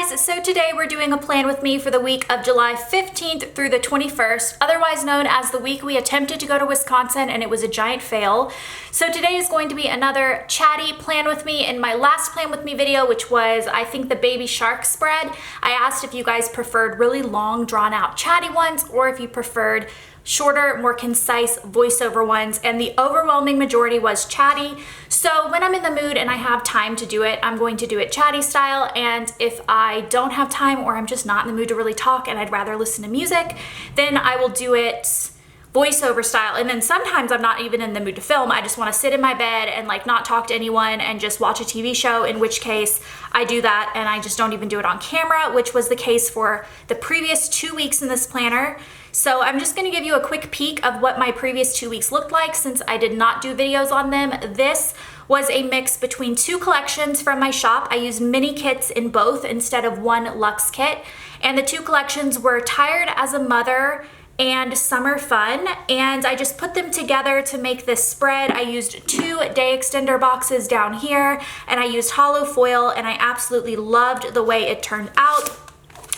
guys, so today we're doing a plan with me for the week of July 15th through the 21st, otherwise known as the week we attempted to go to Wisconsin and it was a giant fail. So today is going to be another chatty plan with me. In my last plan with me video, which was I think the baby shark spread, I asked if you guys preferred really long drawn out chatty ones or if you preferred shorter, more concise voiceover ones, and the overwhelming majority was chatty. So when I'm in the mood and I have time to do it, I'm going to do it chatty style, and if I don't have time or I'm just not in the mood to really talk and I'd rather listen to music, then I will do it voiceover style. And then sometimes I'm not even in the mood to film. I just want to sit in my bed and like not talk to anyone and just watch a TV show, in which case I do that and I just don't even do it on camera, which was the case for the previous 2 weeks in this planner. So I'm just going to give you a quick peek of what my previous 2 weeks looked like since I did not do videos on them. This was a mix between two collections from my shop. I used mini kits in both instead of one luxe kit. And the two collections were Tired as a Mother and Summer Fun, and I just put them together to make this spread. I used 2 day extender boxes down here, and I used hollow foil, and I absolutely loved the way it turned out.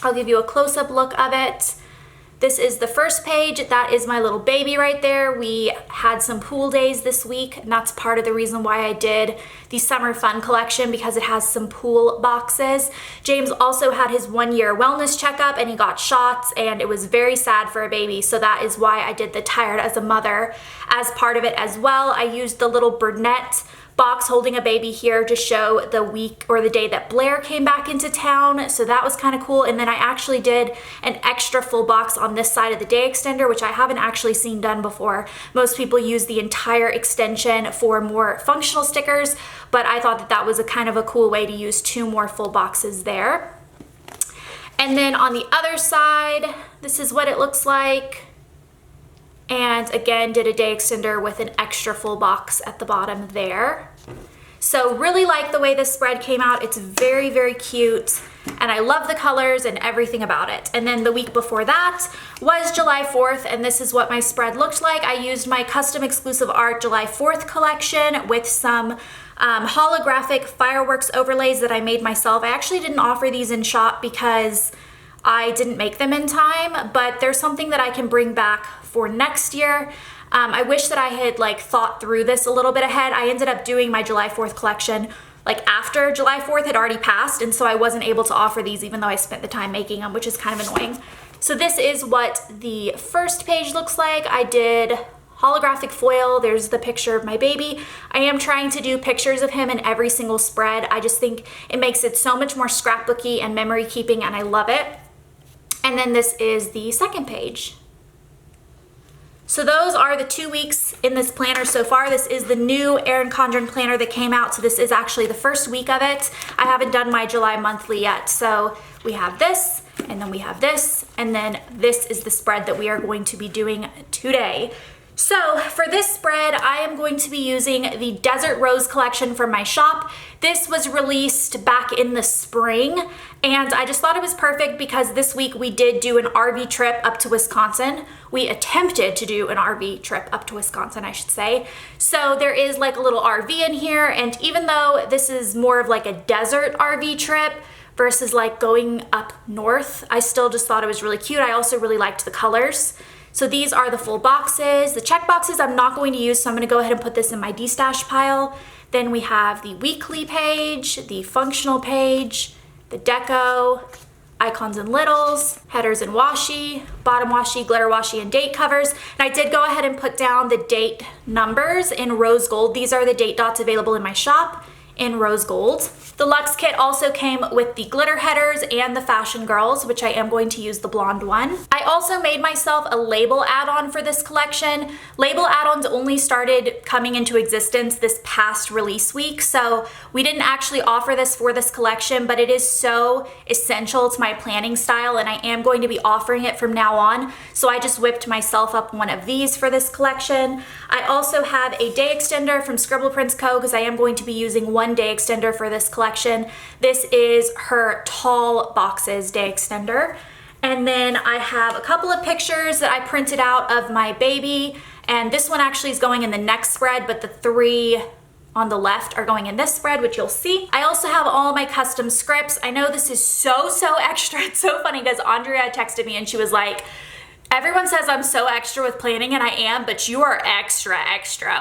I'll give you a close-up look of it. This is the first page. That is my little baby right there. We had some pool days this week, and that's part of the reason why I did the Summer Fun collection, because it has some pool boxes. James also had his 1-year wellness checkup and he got shots, and it was very sad for a baby. So that is why I did the Tired as a Mother as part of it as well. I used the little Burnett box holding a baby here to show the week or the day that Blair came back into town, so that was kind of cool. And then I actually did an extra full box on this side of the day extender, which I haven't actually seen done before. Most people use the entire extension for more functional stickers, but I thought that that was a kind of a cool way to use 2 more full boxes there. And then on the other side, this is what it looks like. And again, did a day extender with an extra full box at the bottom there. So really like the way this spread came out. It's very, very cute, and I love the colors and everything about it. And then the week before that was July 4th, and this is what my spread looked like. I used my custom exclusive art July 4th collection with some holographic fireworks overlays that I made myself. I actually didn't offer these in shop because I didn't make them in time, but there's something that I can bring back for next year. I wish that I had like thought through this a little bit ahead. I ended up doing my July 4th collection like after July 4th had already passed, and so I wasn't able to offer these even though I spent the time making them, which is kind of annoying. So this is what the first page looks like. I did holographic foil. There's the picture of my baby. I am trying to do pictures of him in every single spread. I just think it makes it so much more scrapbooky and memory keeping, and I love it. And then this is the second page. So those are the 2 weeks in this planner so far. This is the new Erin Condren planner that came out, so this is actually the first week of it. I haven't done my July monthly yet. So we have this, and then we have this, and then this is the spread that we are going to be doing today. So for this spread, I am going to be using the Desert Rose collection from my shop. This was released back in the spring, and I just thought it was perfect because this week we did do an RV trip up to Wisconsin. We attempted to do an RV trip up to Wisconsin, I should say. So there is like a little RV in here, and even though this is more of like a desert RV trip versus like going up north, I still just thought it was really cute. I also really liked the colors. So these are the full boxes. The check boxes I'm not going to use, so I'm going to go ahead and put this in my destash pile. Then we have the weekly page, the functional page, the deco, icons and littles, headers and washi, bottom washi, glitter washi, and date covers. And I did go ahead and put down the date numbers in rose gold. These are the date dots available in my shop in rose gold. The luxe kit also came with the glitter headers and the fashion girls, which I am going to use the blonde one. I also made myself a label add-on for this collection. Label add-ons only started coming into existence this past release week, so we didn't actually offer this for this collection, but it is so essential to my planning style, and I am going to be offering it from now on. So I just whipped myself up one of these for this collection. I also have a day extender from Scribble Prints Co. because I am going to be using one day extender for this collection. This is her tall boxes day extender. And then I have a couple of pictures that I printed out of my baby, and this one actually is going in the next spread, but the 3 on the left are going in this spread, which you'll see. I also have all my custom scripts. I know this is so extra. It's so funny because Andrea texted me and she was like, everyone says I'm so extra with planning, and I am, but you are extra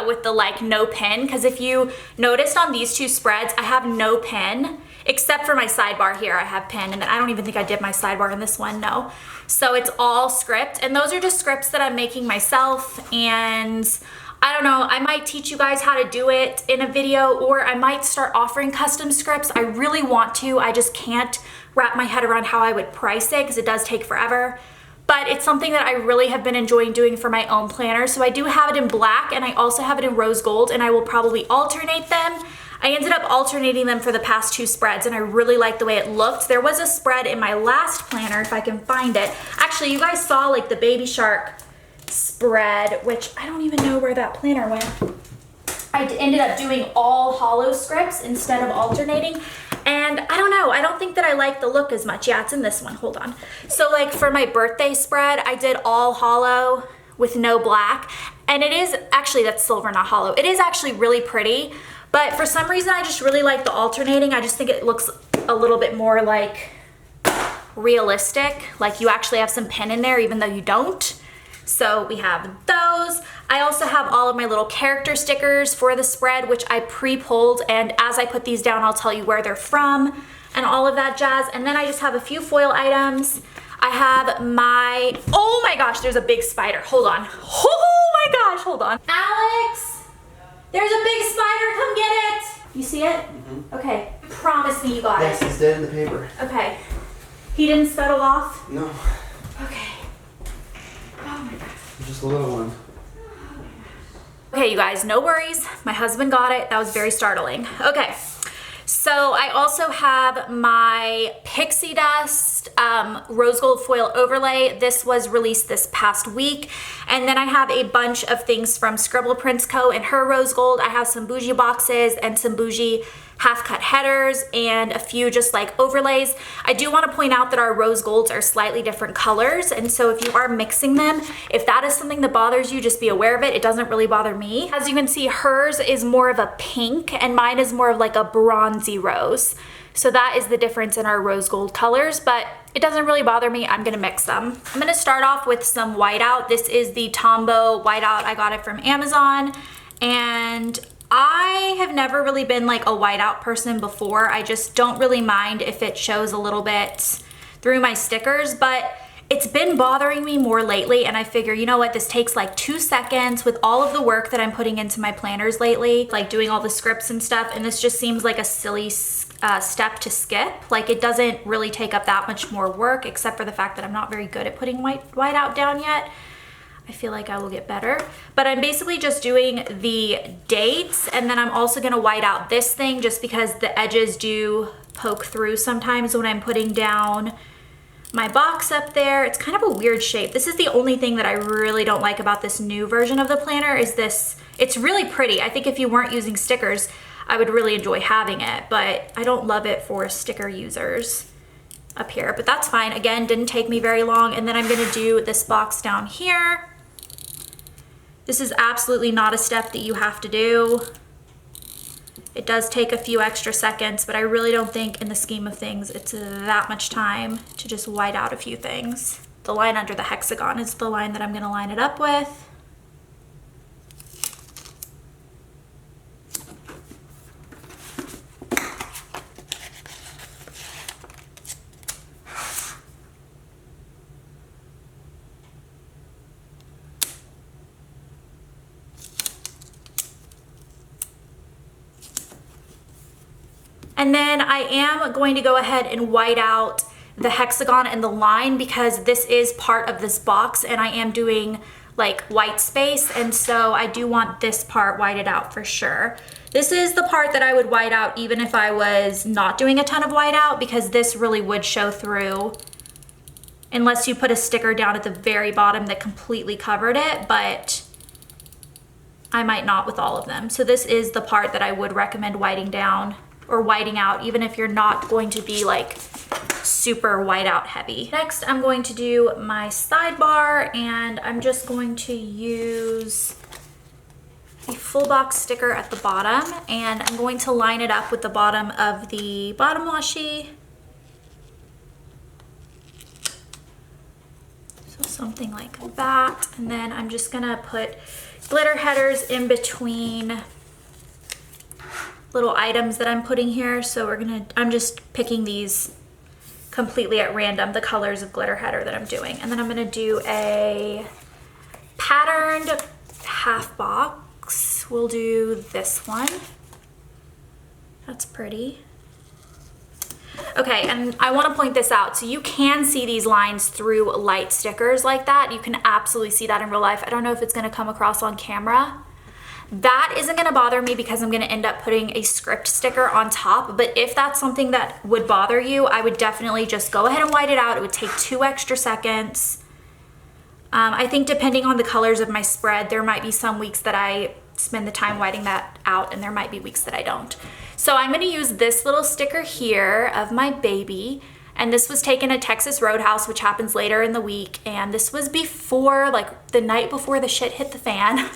with the like no pin. Because if you noticed on these two spreads, I have no pin, except for my sidebar here, I have pin, and then I don't even think I did my sidebar in this one, no. So it's all script, and those are just scripts that I'm making myself, and I don't know, I might teach you guys how to do it in a video, or I might start offering custom scripts. I really want to, I just can't wrap my head around how I would price it because it does take forever. But it's something that I really have been enjoying doing for my own planner. So I do have it in black, and I also have it in rose gold, and I will probably alternate them. I ended up alternating them for the past two spreads, and I really like the way it looked. There was a spread in my last planner, if I can find it. Actually, you guys saw like the baby shark spread, which I don't even know where that planner went. I ended up doing all hollow scripts instead of alternating. And I don't know, I don't think that I like the look as much. Yeah, it's in this one, hold on. So like for my birthday spread, I did all hollow with no black. And it is, actually that's silver, not hollow. It is actually really pretty. But for some reason, I just really like the alternating. I just think it looks a little bit more like realistic. Like you actually have some pin in there even though you don't. So we have those. I also have all of my little character stickers for the spread, which I pre-pulled, and as I put these down, I'll tell you where they're from and all of that jazz. And then I just have a few foil items. I have my, oh my gosh, there's a big spider. Hold on. Oh my gosh, hold on. Alex, there's a big spider, come get it. You see it? Mm-hmm. Okay, promise me you got it. Yes, it's dead in the paper. Okay. He didn't scuttle off? No. Okay. Oh my gosh. Just a little one. Okay, you guys, no worries. My husband got it. That was very startling. Okay, so I also have my Pixie Dust rose gold foil overlay. This was released this past week. And then I have a bunch of things from Scribble Prints Co. and her rose gold. I have some bougie boxes and some bougie half cut headers and a few just like overlays. I do want to point out that our rose golds are slightly different colors, and so if you are mixing them, if that is something that bothers you, just be aware of it. It doesn't really bother me. As you can see, hers is more of a pink and mine is more of like a bronzy rose. So that is the difference in our rose gold colors, but it doesn't really bother me. I'm gonna mix them. I'm gonna start off with some whiteout. This is the Tombow whiteout. I got it from Amazon, and I have never really been like a whiteout person before. I just don't really mind if it shows a little bit through my stickers, but it's been bothering me more lately, and I figure, you know what, this takes like 2 seconds with all of the work that I'm putting into my planners lately, like doing all the scripts and stuff, and this just seems like a silly step to skip. Like it doesn't really take up that much more work, except for the fact that I'm not very good at putting whiteout down yet. I feel like I will get better, but I'm basically just doing the dates, and then I'm also gonna white out this thing just because the edges do poke through sometimes when I'm putting down my box up there. It's kind of a weird shape. This is the only thing that I really don't like about this new version of the planner is this. It's really pretty. I think if you weren't using stickers, I would really enjoy having it, but I don't love it for sticker users up here, but that's fine. Again, didn't take me very long. And then I'm gonna do this box down here. This is absolutely not a step that you have to do. It does take a few extra seconds, but I really don't think in the scheme of things it's that much time to just white out a few things. The line under the hexagon is the line that I'm gonna line it up with. And then I am going to go ahead and white out the hexagon and the line because this is part of this box and I am doing like white space, and so I do want this part whited out for sure. This is the part that I would white out even if I was not doing a ton of white out, because this really would show through unless you put a sticker down at the very bottom that completely covered it, but I might not with all of them. So this is the part that I would recommend whiting down or whiting out, even if you're not going to be like super whiteout heavy. Next, I'm going to do my sidebar, and I'm just going to use the full box sticker at the bottom, and I'm going to line it up with the bottom of the bottom washi. So something like that. And then I'm just gonna put glitter headers in between little items that I'm putting here. So I'm just picking these completely at random, the colors of glitter header that I'm doing. And then I'm gonna do a patterned half box. We'll do this one. That's pretty. Okay, and I want to point this out. So you can see these lines through light stickers like that. You can absolutely see that in real life. I don't know if it's going to come across on camera. That isn't going to bother me because I'm going to end up putting a script sticker on top. But if that's something that would bother you, I would definitely just go ahead and white it out. It would take 2 extra seconds. I think depending on the colors of my spread, there might be some weeks that I spend the time whiting that out, and there might be weeks that I don't. So I'm going to use this little sticker here of my baby, and this was taken at Texas Roadhouse, which happens later in the week, and this was before, like the night before the shit hit the fan.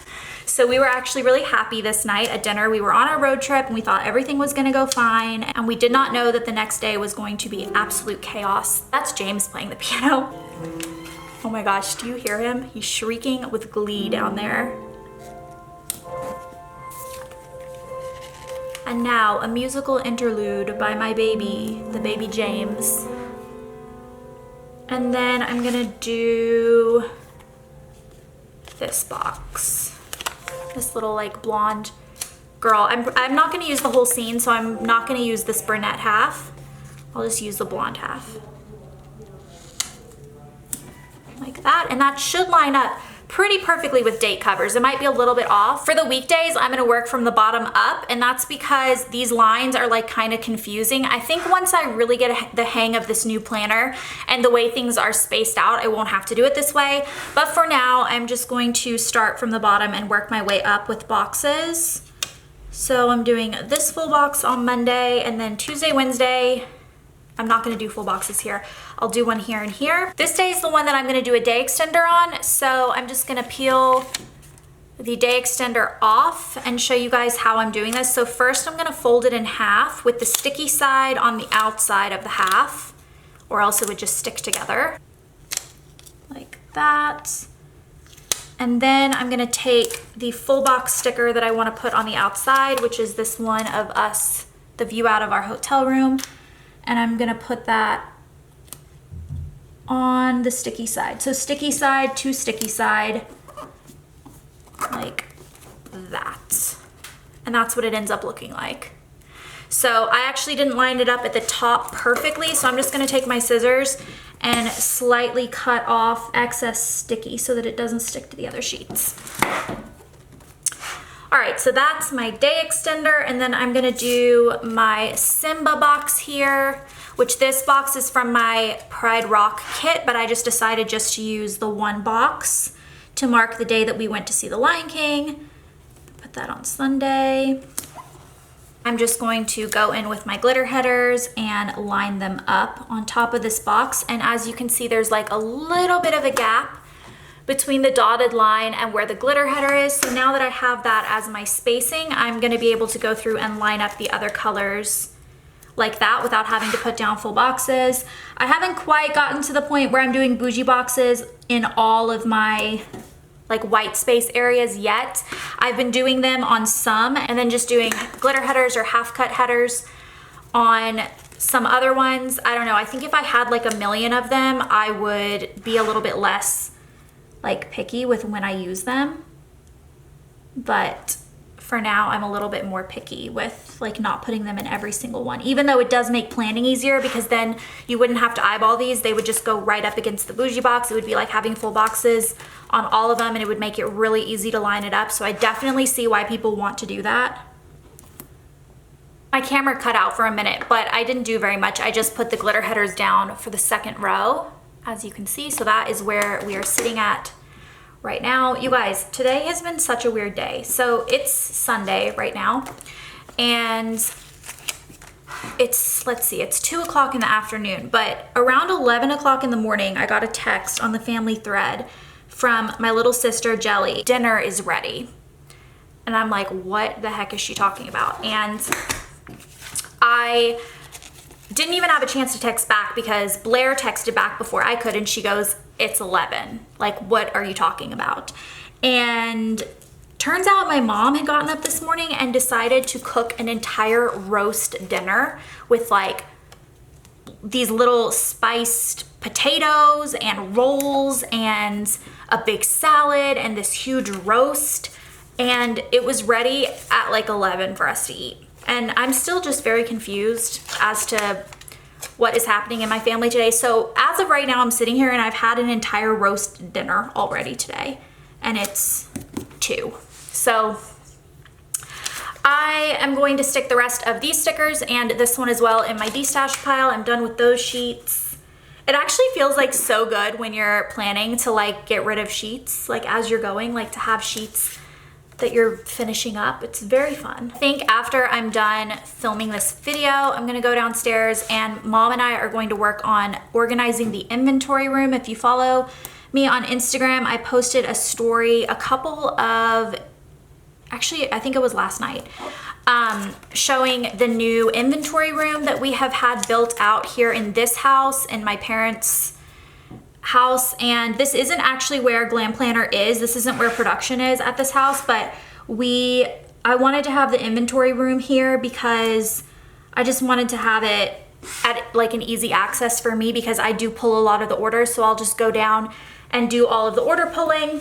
So we were actually really happy this night at dinner. We were on our road trip and we thought everything was going to go fine, and we did not know that the next day was going to be absolute chaos. That's James playing the piano. Oh my gosh, do you hear him? He's shrieking with glee down there. And now a musical interlude by my baby, the baby James. And then I'm gonna do this box. This little like blonde girl. I'm not gonna use the whole scene, so I'm not gonna use this brunette half. I'll just use the blonde half. Like that, and that should line up pretty perfectly with date covers. It might be a little bit off. For the weekdays, I'm gonna work from the bottom up, and that's because these lines are like kind of confusing. I think once I really get the hang of this new planner and the way things are spaced out, I won't have to do it this way. But for now, I'm just going to start from the bottom and work my way up with boxes. So I'm doing this full box on Monday, and then Tuesday, Wednesday, I'm not gonna do full boxes here. I'll do one here and here. This day is the one that I'm gonna do a day extender on, so I'm just gonna peel the day extender off and show you guys how I'm doing this. So first I'm gonna fold it in half with the sticky side on the outside of the half, or else it would just stick together. Like that. And then I'm gonna take the full box sticker that I wanna put on the outside, which is this one of us, the view out of our hotel room. And I'm gonna put that on the sticky side. So sticky side to sticky side, like that. And that's what it ends up looking like. So I actually didn't line it up at the top perfectly, so I'm just gonna take my scissors and slightly cut off excess sticky so that it doesn't stick to the other sheets. All right, so that's my day extender, and then I'm gonna do my Simba box here, which this box is from my Pride Rock kit, but I just decided just to use the one box to mark the day that we went to see The Lion King. Put that on Sunday. I'm just going to go in with my glitter headers and line them up on top of this box, and as you can see, there's like a little bit of a gap between the dotted line and where the glitter header is. So now that I have that as my spacing, I'm gonna be able to go through and line up the other colors like that without having to put down full boxes. I haven't quite gotten to the point where I'm doing bougie boxes in all of my like white space areas yet. I've been doing them on some and then just doing glitter headers or half cut headers on some other ones. I don't know, I think if I had like a million of them, I would be a little bit less like picky with when I use them. But for now, I'm a little bit more picky with like not putting them in every single one, even though it does make planning easier because then you wouldn't have to eyeball these. They would just go right up against the bougie box. It would be like having full boxes on all of them, and it would make it really easy to line it up. So I definitely see why people want to do that. My camera cut out for a minute, but I didn't do very much. I just put the glitter headers down for the second row, as you can see. So that is where we are sitting at right now. You guys, today has been such a weird day. So it's Sunday right now, and it's, let's see, it's 2 o'clock in the afternoon, but around 11 o'clock in the morning, I got a text on the family thread from my little sister, Jelly. Dinner is ready. And I'm like, what the heck is she talking about? And I didn't even have a chance to text back because Blair texted back before I could, and she goes, it's 11. Like, what are you talking about? And turns out my mom had gotten up this morning and decided to cook an entire roast dinner with like these little spiced potatoes and rolls and a big salad and this huge roast. And it was ready at like 11 for us to eat. And I'm still just very confused as to what is happening in my family today. So as of right now, I'm sitting here and I've had an entire roast dinner already today, and it's 2. So I am going to stick the rest of these stickers and this one as well in my destash pile. I'm done with those sheets. It actually feels like so good when you're planning to like get rid of sheets, like as you're going, like to have sheets that you're finishing up. It's very fun. I think after I'm done filming this video, I'm gonna go downstairs and Mom and I are going to work on organizing the inventory room. If you follow me on Instagram, I posted a story actually, I think it was last night, showing the new inventory room that we have had built out here in this house, in my parents' house. And this isn't actually where Glam Planner is. This isn't where production is at this house, but I wanted to have the inventory room here because I just wanted to have it at like an easy access for me, because I do pull a lot of the orders. So I'll just go down and do all of the order pulling.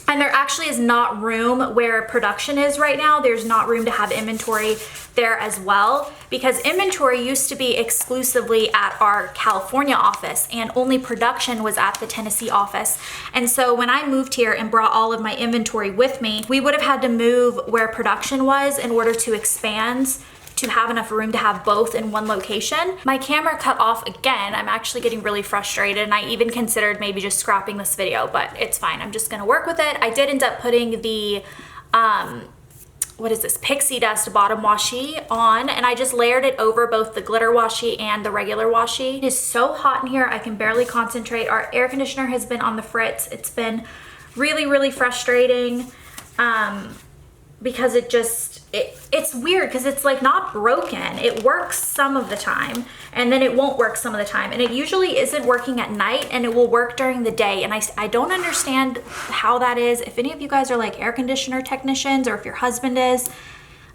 And there actually is not room where production is right now. There's not room to have inventory there as well, because inventory used to be exclusively at our California office and only production was at the Tennessee office. And so when I moved here and brought all of my inventory with me, we would have had to move where production was in order to expand to have enough room to have both in one location. My camera cut off again. I'm actually getting really frustrated, and I even considered maybe just scrapping this video, but it's fine. I'm just gonna work with it. I did end up putting the, what is this, pixie dust bottom washi on, and I just layered it over both the glitter washi and the regular washi. It is so hot in here, I can barely concentrate. Our air conditioner has been on the fritz. It's been really, really frustrating. Because it's weird because it's like not broken. It works some of the time and then it won't work some of the time. And it usually isn't working at night and it will work during the day. And I don't understand how that is. If any of you guys are like air conditioner technicians, or if your husband is,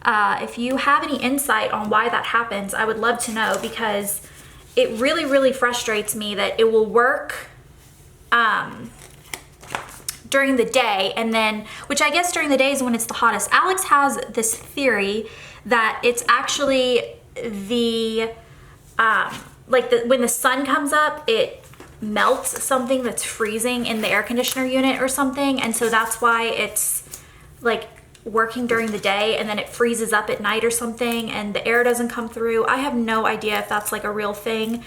if you have any insight on why that happens, I would love to know, because it really, really frustrates me that it will work during the day, and then, which I guess during the day is when it's the hottest. Alex has this theory that it's actually the, when the sun comes up, it melts something that's freezing in the air conditioner unit or something. And so that's why it's like working during the day and then it freezes up at night or something and the air doesn't come through. I have no idea if that's like a real thing,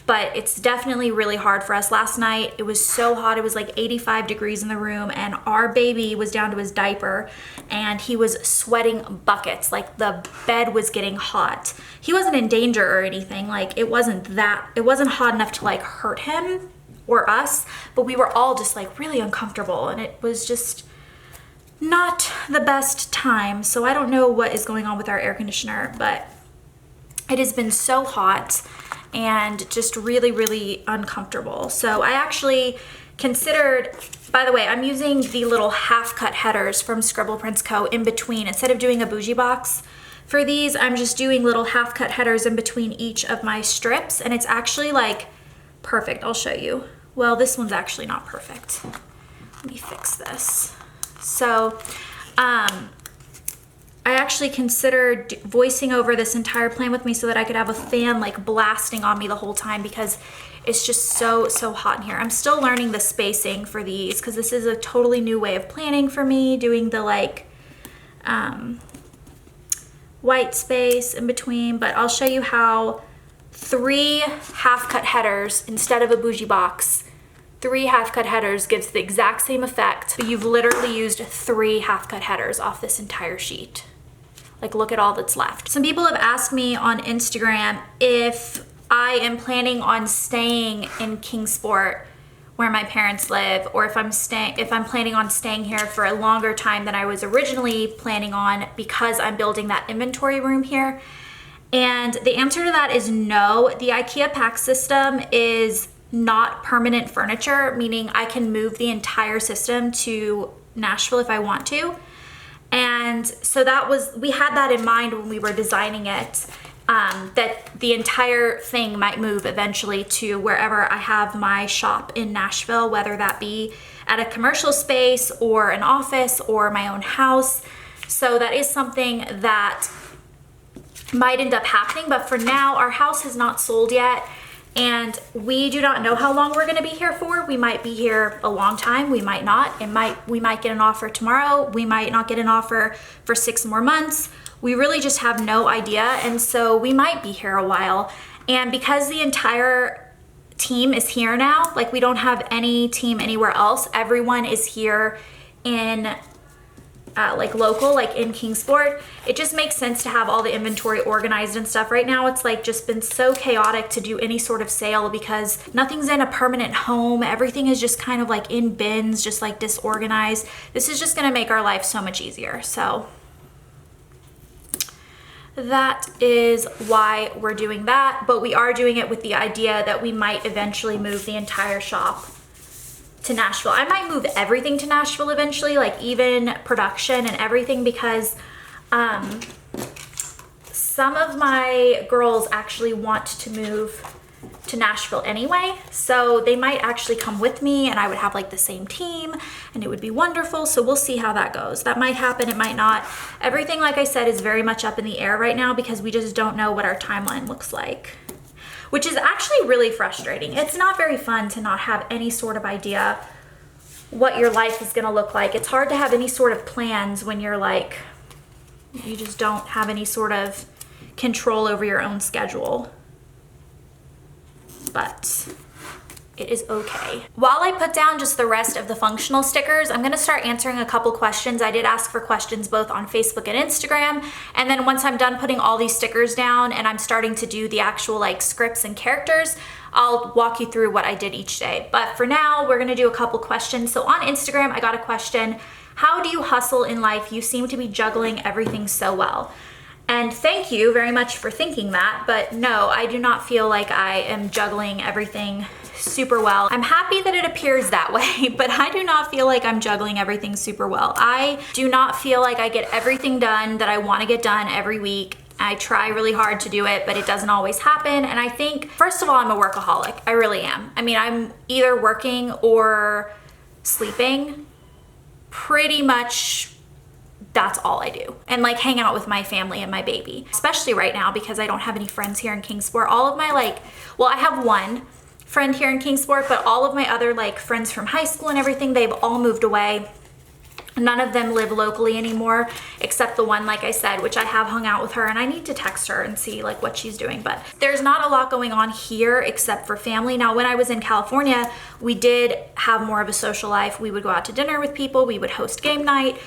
but it's definitely really hard for us. Last night, it was so hot. It was like 85 degrees in the room and our baby was down to his diaper and he was sweating buckets. Like the bed was getting hot. He wasn't in danger or anything. Like it wasn't hot enough to like hurt him or us, but we were all just like really uncomfortable and it was just not the best time. So I don't know what is going on with our air conditioner, but it has been so hot and just really, really uncomfortable. So I actually considered, by the way, I'm using the little half cut headers from Scribble Prints Co. in between. Instead of doing a bougie box for these, I'm just doing little half cut headers in between each of my strips, and it's actually like perfect. I'll show you. Well, this one's actually not perfect. Let me fix this. So, I actually considered voicing over this entire plan with me so that I could have a fan like blasting on me the whole time because it's just so hot in here. I'm still learning the spacing for these because this is a totally new way of planning for me, doing the like white space in between, but I'll show you how 3 half-cut headers instead of a bougie box. 3 half-cut headers gives the exact same effect, but you've literally used 3 half-cut headers off this entire sheet. Like, look at all that's left. Some people have asked me on Instagram if I am planning on staying in Kingsport where my parents live, or if I'm planning on staying here for a longer time than I was originally planning on, because I'm building that inventory room here. And the answer to that is no. The IKEA pack system is not permanent furniture, meaning I can move the entire system to Nashville if I want to. And so we had that in mind when we were designing it, that the entire thing might move eventually to wherever I have my shop in Nashville, whether that be at a commercial space or an office or my own house. So that is something that might end up happening, but for now, our house has not sold yet, and we do not know how long we're going to be here for. We might be here a long time, we might not. We might get an offer tomorrow, we might not get an offer for 6 more months. We really just have no idea, and so we might be here a while. And because the entire team is here now, like we don't have any team anywhere else, everyone is here in like local, like in Kingsport, it just makes sense to have all the inventory organized and stuff. Right now it's like just been so chaotic to do any sort of sale because nothing's in a permanent home. Everything is just kind of like in bins, just like disorganized. This is just gonna make our life so much easier. So that is why we're doing that, but we are doing it with the idea that we might eventually move the entire shop to Nashville. I might move everything to Nashville eventually, like even production and everything, because some of my girls actually want to move to Nashville anyway, so they might actually come with me and I would have like the same team and it would be wonderful. So we'll see how that goes. That might happen, it might not. Everything, like I said, is very much up in the air right now because we just don't know what our timeline looks like, which is actually really frustrating. It's not very fun to not have any sort of idea what your life is gonna look like. It's hard to have any sort of plans when you're like, you just don't have any sort of control over your own schedule. But it is okay. While I put down just the rest of the functional stickers, I'm gonna start answering a couple questions. I did ask for questions both on Facebook and Instagram, and then once I'm done putting all these stickers down and I'm starting to do the actual like scripts and characters, I'll walk you through what I did each day. But for now, we're gonna do a couple questions. So on Instagram, I got a question: how do you hustle in life? You seem to be juggling everything so well. And thank you very much for thinking that, but no, I do not feel like I am juggling everything super well. I'm happy that it appears that way, but I do not feel like I'm juggling everything super well. I do not feel like I get everything done that I want to get done every week. I try really hard to do it, but it doesn't always happen. And I think, first of all, I'm a workaholic. I really am. I mean, I'm either working or sleeping. Pretty much that's all I do. And like hang out with my family and my baby, especially right now because I don't have any friends here in Kingsport. All of my I have one friend here in Kingsport, but all of my other like friends from high school and everything, they've all moved away. None of them live locally anymore, except the one, like I said, which I have hung out with her, and I need to text her and see like what she's doing. But there's not a lot going on here except for family. Now, when I was in California, we did have more of a social life. We would go out to dinner with people. We would host game night.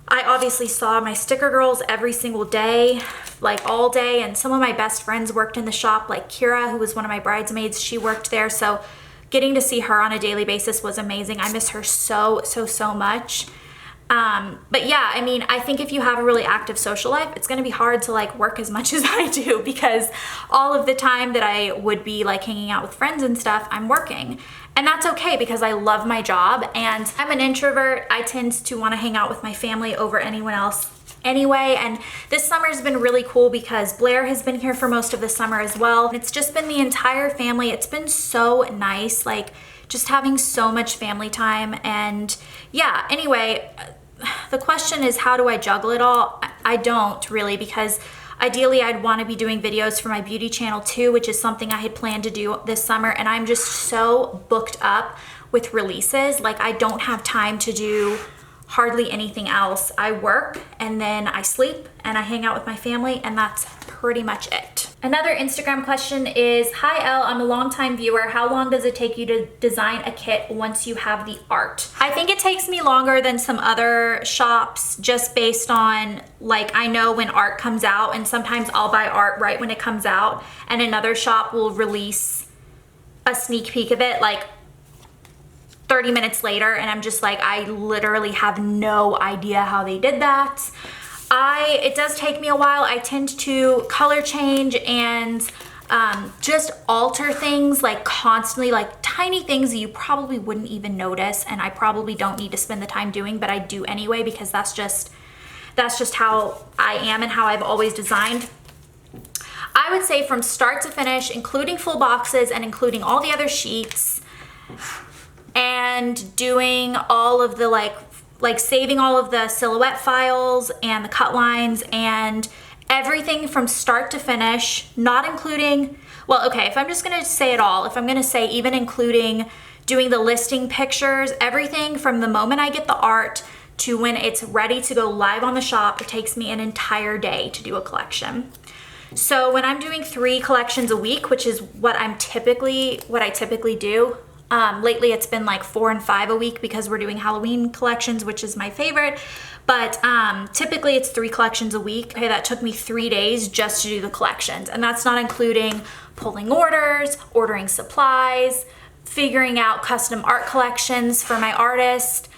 I obviously saw my sticker girls every single day, like all day, and some of my best friends worked in the shop, like Kira, who was one of my bridesmaids. She worked there, so getting to see her on a daily basis was amazing. I miss her so much. But yeah, I mean, I think if you have a really active social life, it's gonna be hard to like work as much as I do, because all of the time that I would be like hanging out with friends and stuff, I'm working. And that's okay because I love my job and I'm an introvert. I tend to want to hang out with my family over anyone else anyway. And this summer's been really cool because Blair has been here for most of the summer as well. It's just been the entire family. It's been so nice, like just having so much family time. And yeah, anyway, the question is, how do I juggle it all? I don't really, because ideally I'd want to be doing videos for my beauty channel too, which is something I had planned to do this summer, and I'm just so booked up with releases. Like I don't have time to do hardly anything else. I work and then I sleep and I hang out with my family, and that's pretty much it. Another Instagram question is, hi Elle, I'm a longtime viewer. How long does it take you to design a kit once you have the art? I think it takes me longer than some other shops just based on like, I know when art comes out, and sometimes I'll buy art right when it comes out, and another shop will release a sneak peek of it like 30 minutes later, and I'm just like, I literally have no idea how they did that. It does take me a while. I tend to color change and just alter things like constantly, like tiny things that you probably wouldn't even notice, and I probably don't need to spend the time doing, but I do anyway because that's just how I am and how I've always designed. I would say from start to finish, including full boxes and including all the other sheets, and doing all of the like saving all of the silhouette files and the cut lines and everything from start to finish, not including, well, okay, if I'm just gonna say it all, if I'm gonna say even including doing the listing pictures, everything from the moment I get the art to when it's ready to go live on the shop, it takes me an entire day to do a collection. So when I'm doing 3 collections a week, which is what I typically do, lately it's been like 4 and 5 a week because we're doing Halloween collections, which is my favorite. But typically it's 3 collections a week. Okay, that took me 3 days just to do the collections. And that's not including pulling orders, ordering supplies, figuring out custom art collections for my artist,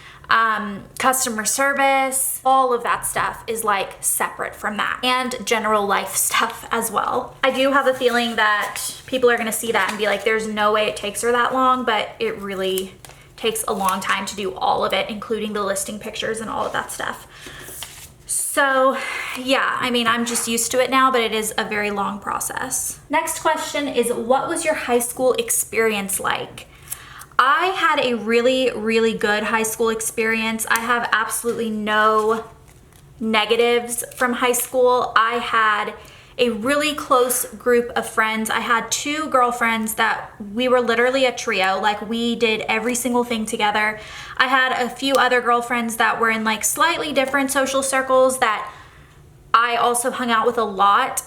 customer service. All of that stuff is like separate from that, and general life stuff as well. I do have a feeling that people are gonna see that and be like, there's no way it takes her that long, but it really takes a long time to do all of it, including the listing pictures and all of that stuff. So yeah, I mean, I'm just used to it now, but it is a very long process. Next question is, what was your high school experience like? I had a really, really good high school experience. I have absolutely no negatives from high school. I had a really close group of friends. I had 2 girlfriends that we were literally a trio. Like, we did every single thing together. I had a few other girlfriends that were in like slightly different social circles that I also hung out with a lot.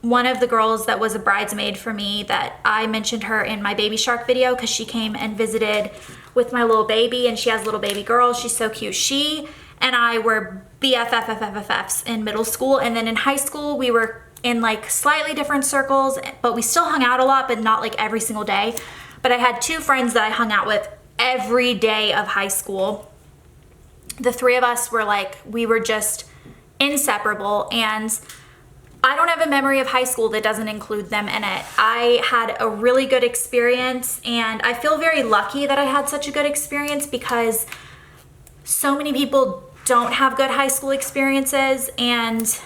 One of the girls that was a bridesmaid for me, that I mentioned her in my baby shark video because she came and visited with my little baby, and she has a little baby girl. She's so cute. She and I were BFFs in middle school, and then in high school we were in like slightly different circles, but we still hung out a lot, but not like every single day. But I had 2 friends that I hung out with every day of high school. The 3 of us were like, we were just inseparable, and I don't have a memory of high school that doesn't include them in it. I had a really good experience, and I feel very lucky that I had such a good experience because so many people don't have good high school experiences. And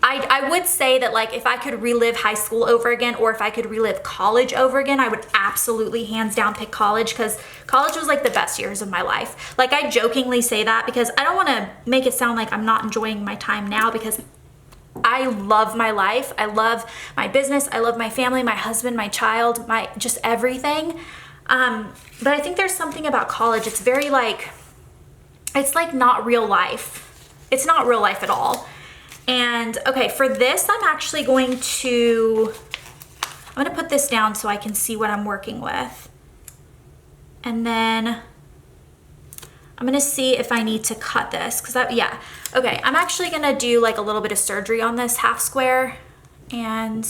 I would say that, like, if I could relive high school over again, or if I could relive college over again, I would absolutely hands down pick college, because college was like the best years of my life. Like, I jokingly say that because I don't want to make it sound like I'm not enjoying my time now, because I love my life. I love my business. I love my family, my husband, my child, my just everything. But I think there's something about college. It's very like, it's like not real life. It's not real life at all. And okay, for this, I'm actually going to put this down so I can see what I'm working with. And then I'm gonna see if I need to cut this, yeah. Okay, I'm actually gonna do like a little bit of surgery on this half square, and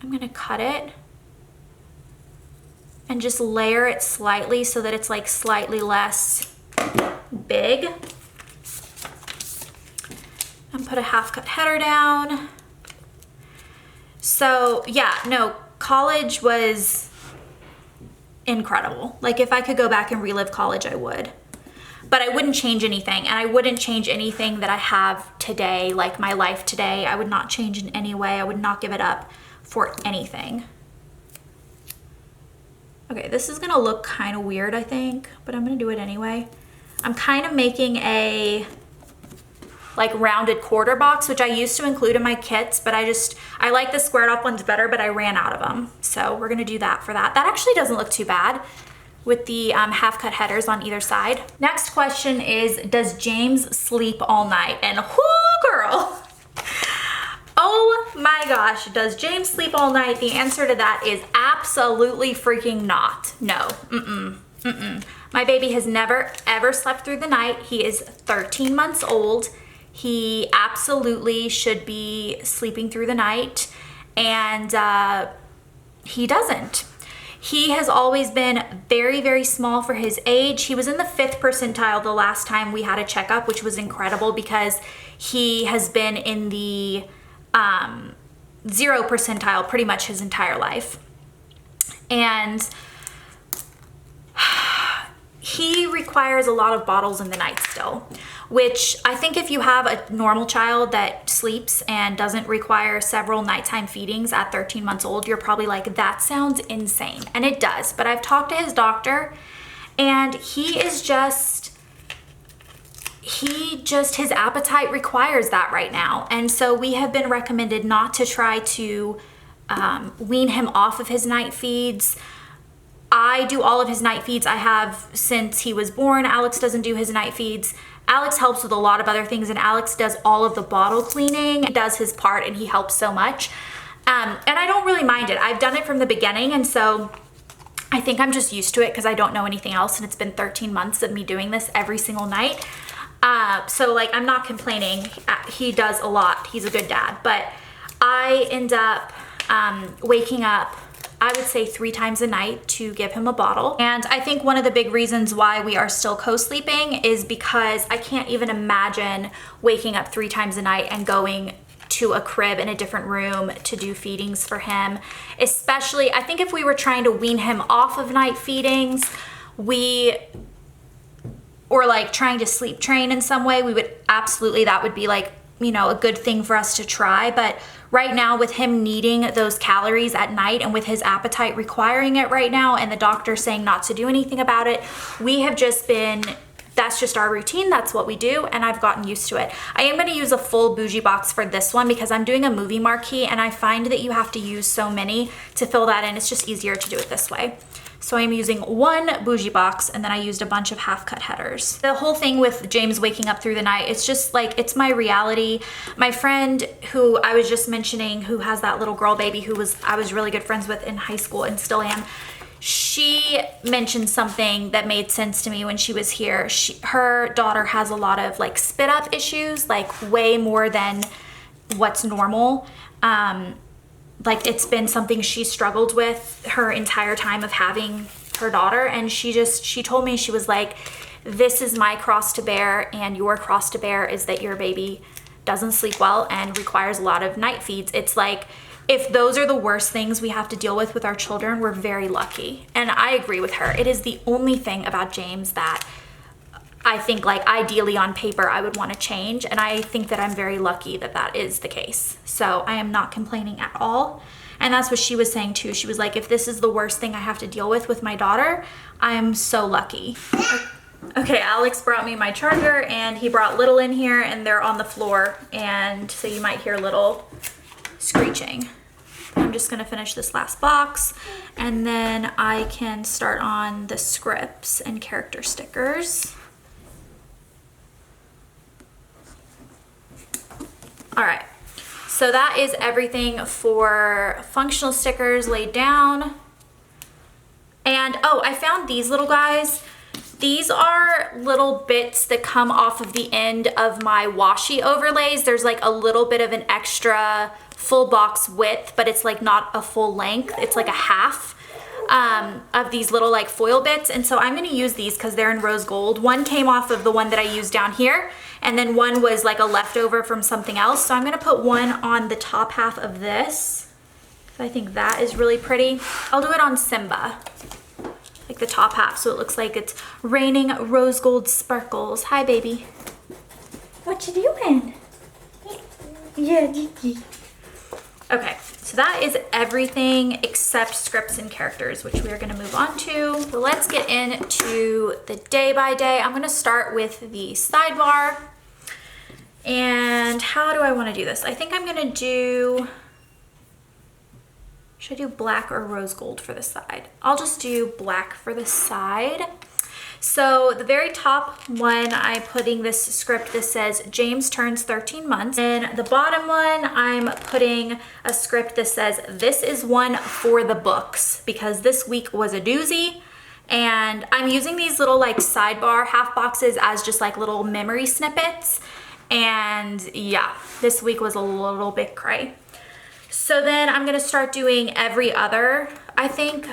I'm gonna cut it and just layer it slightly so that it's like slightly less big. And put a half cut header down. So yeah, no, college was incredible. Like, if I could go back and relive college, I would. But I wouldn't change anything, and I wouldn't change anything that I have today, like my life today. I would not change in any way. I would not give it up for anything. Okay, this is gonna look kind of weird, I think, but I'm gonna do it anyway. I'm kind of making a like rounded quarter box, which I used to include in my kits, but I like the squared off ones better, but I ran out of them. So we're gonna do that for that. That actually doesn't look too bad with the half cut headers on either side. Next question is, does James sleep all night? And whoo, girl. Oh my gosh, does James sleep all night? The answer to that is absolutely freaking not. No, My baby has never ever slept through the night. He is 13 months old. He absolutely should be sleeping through the night, and he doesn't. He has always been very, very small for his age. He was in the 5th percentile the last time we had a checkup, which was incredible because he has been in the 0 percentile pretty much his entire life. And he requires a lot of bottles in the night still, which I think if you have a normal child that sleeps and doesn't require several nighttime feedings at 13 months old, you're probably like, that sounds insane. And it does. But I've talked to his doctor and his appetite requires that right now. And so we have been recommended not to try to wean him off of his night feeds. I do all of his night feeds. I have since he was born. Alex doesn't do his night feeds. Alex helps with a lot of other things, and Alex does all of the bottle cleaning. He does his part, and he helps so much. And I don't really mind it. I've done it from the beginning, and so I think I'm just used to it because I don't know anything else, and it's been 13 months of me doing this every single night. So like, I'm not complaining. He does a lot. He's a good dad, but I end up waking up, I would say 3 times a night to give him a bottle. And I think one of the big reasons why we are still co-sleeping is because I can't even imagine waking up 3 times a night and going to a crib in a different room to do feedings for him. Especially, I think if we were trying to wean him off of night feedings, or like trying to sleep train in some way, we would absolutely, that would be like, you know, a good thing for us to try. But right now, with him needing those calories at night and with his appetite requiring it right now and the doctor saying not to do anything about it, we have just been, that's just our routine. That's what we do, and I've gotten used to it. I am going to use a full bougie box for this one because I'm doing a movie marquee, and I find that you have to use so many to fill that in. It's just easier to do it this way. So I'm using 1 bougie box, and then I used a bunch of half-cut headers. The whole thing with James waking up through the night, it's just like, it's my reality. My friend who I was just mentioning, who has that little girl baby I was really good friends with in high school and still am, she mentioned something that made sense to me when she was here. Her daughter has a lot of like spit up issues, like way more than what's normal. Like, it's been something she struggled with her entire time of having her daughter. And she told me, she was like, this is my cross to bear, and your cross to bear is that your baby doesn't sleep well and requires a lot of night feeds. It's like, if those are the worst things we have to deal with our children, we're very lucky. And I agree with her. It is the only thing about James that I think, like, ideally on paper I would want to change, and I think that I'm very lucky that that is the case. So I am not complaining at all. And that's what she was saying too. She was like, if this is the worst thing I have to deal with my daughter, I'm so lucky. Okay, Alex brought me my charger, and he brought Little in here, and they're on the floor, and so you might hear little screeching. I'm just gonna finish this last box, and then I can start on the scripts and character stickers. All right, so that is everything for functional stickers laid down. And oh, I found these little guys. These are little bits that come off of the end of my washi overlays. There's like a little bit of an extra full box width, but it's like not a full length. It's like a half of these little like foil bits. And so I'm gonna use these because they're in rose gold. One came off of the one that I used down here, and then one was like a leftover from something else. So I'm gonna put one on the top half of this. I think that is really pretty. I'll do it on Simba, like the top half, so it looks like it's raining rose gold sparkles. Hi, baby. What you doing? Yeah, Gigi. Okay, so that is everything except scripts and characters, which we are gonna move on to. So let's get into the day by day. I'm gonna start with the sidebar. And how do I wanna do this? I think I'm gonna do, should I do black or rose gold for the side? I'll just do black for the side. So the very top one, I'm putting this script that says James turns 13 months. And the bottom one, I'm putting a script that says this is one for the books, because this week was a doozy. And I'm using these little like sidebar half boxes as just like little memory snippets. And yeah, this week was a little bit cray. So then I'm gonna start doing every other I think,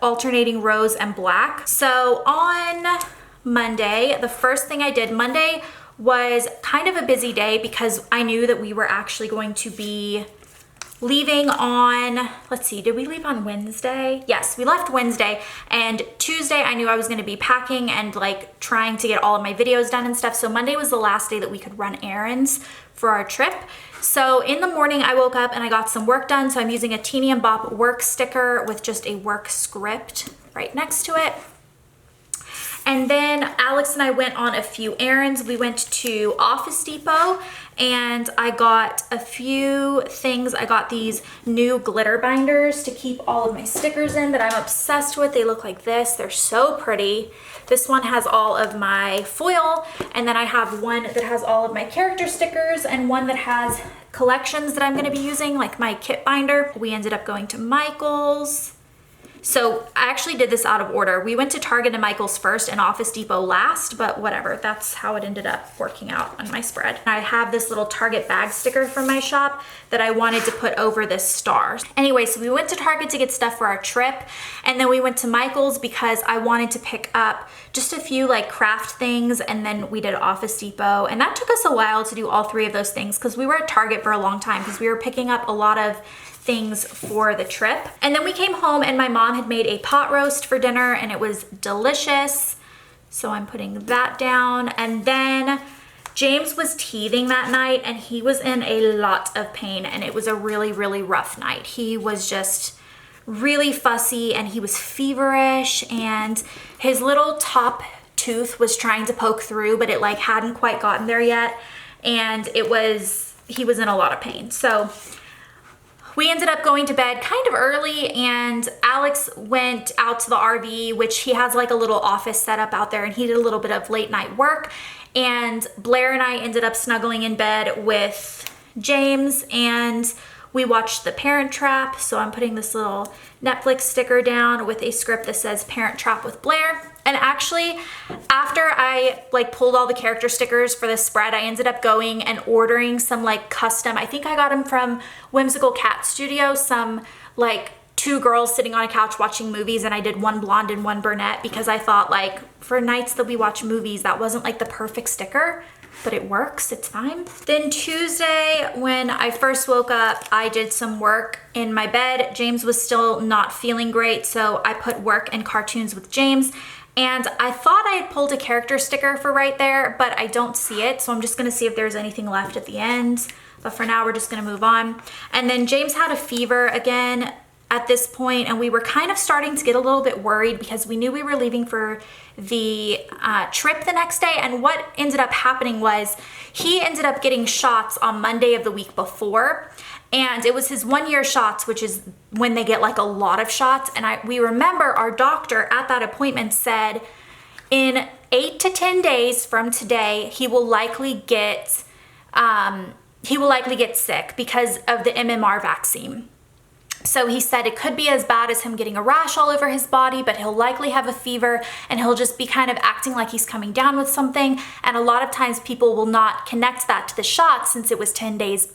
alternating rose and black. So on Monday, the first thing I did, Monday was kind of a busy day because I knew that we were actually going to be leaving on, let's see, did we leave on Wednesday? Yes, we left Wednesday, and Tuesday I knew I was gonna be packing and like trying to get all of my videos done and stuff. So Monday was the last day that we could run errands for our trip. So in the morning I woke up and I got some work done. So I'm using a Teeny and Bop work sticker with just a work script right next to it. And then Alex and I went on a few errands. We went to Office Depot and I got a few things. I got these new glitter binders to keep all of my stickers in that I'm obsessed with. They look like this. They're so pretty. This one has all of my foil, and then I have one that has all of my character stickers and one that has collections that I'm gonna be using, like my kit binder. We ended up going to Michael's. So I actually did this out of order. We went to Target and Michael's first and Office Depot last, but whatever, that's how it ended up working out on my spread. I have this little Target bag sticker from my shop that I wanted to put over this star. Anyway, so we went to Target to get stuff for our trip, and then we went to Michael's because I wanted to pick up just a few like craft things, and then we did Office Depot, and that took us a while to do all three of those things because we were at Target for a long time because we were picking up a lot of things for the trip. And then we came home and my mom had made a pot roast for dinner and it was delicious. So I'm putting that down. And then James was teething that night and he was in a lot of pain and it was a really, really rough night. He was just really fussy and he was feverish and his little top tooth was trying to poke through, but it like hadn't quite gotten there yet. And he was in a lot of pain. So we ended up going to bed kind of early and Alex went out to the RV, which he has like a little office set up out there, and he did a little bit of late night work. And Blair and I ended up snuggling in bed with James and we watched The Parent Trap. So I'm putting this little Netflix sticker down with a script that says Parent Trap with Blair. And actually, after I like pulled all the character stickers for this spread, I ended up going and ordering some like custom, I think I got them from Whimsical Cat Studio, some like two girls sitting on a couch watching movies, and I did one blonde and one brunette because I thought like for nights that we watch movies, that wasn't like the perfect sticker, but it works, it's fine. Then Tuesday, when I first woke up, I did some work in my bed. James was still not feeling great, so I put work and cartoons with James. And I thought I had pulled a character sticker for right there, but I don't see it. So I'm just gonna see if there's anything left at the end. But for now, we're just gonna move on. And then James had a fever again at this point, and we were kind of starting to get a little bit worried because we knew we were leaving for the trip the next day. And what ended up happening was he ended up getting shots on Monday of the week before. And it was his 1 year shots, which is when they get like a lot of shots. And we remember our doctor at that appointment said in 8 to 10 days from today, he will likely get sick because of the MMR vaccine. So he said it could be as bad as him getting a rash all over his body, but he'll likely have a fever and he'll just be kind of acting like he's coming down with something. And a lot of times people will not connect that to the shot since it was 10 days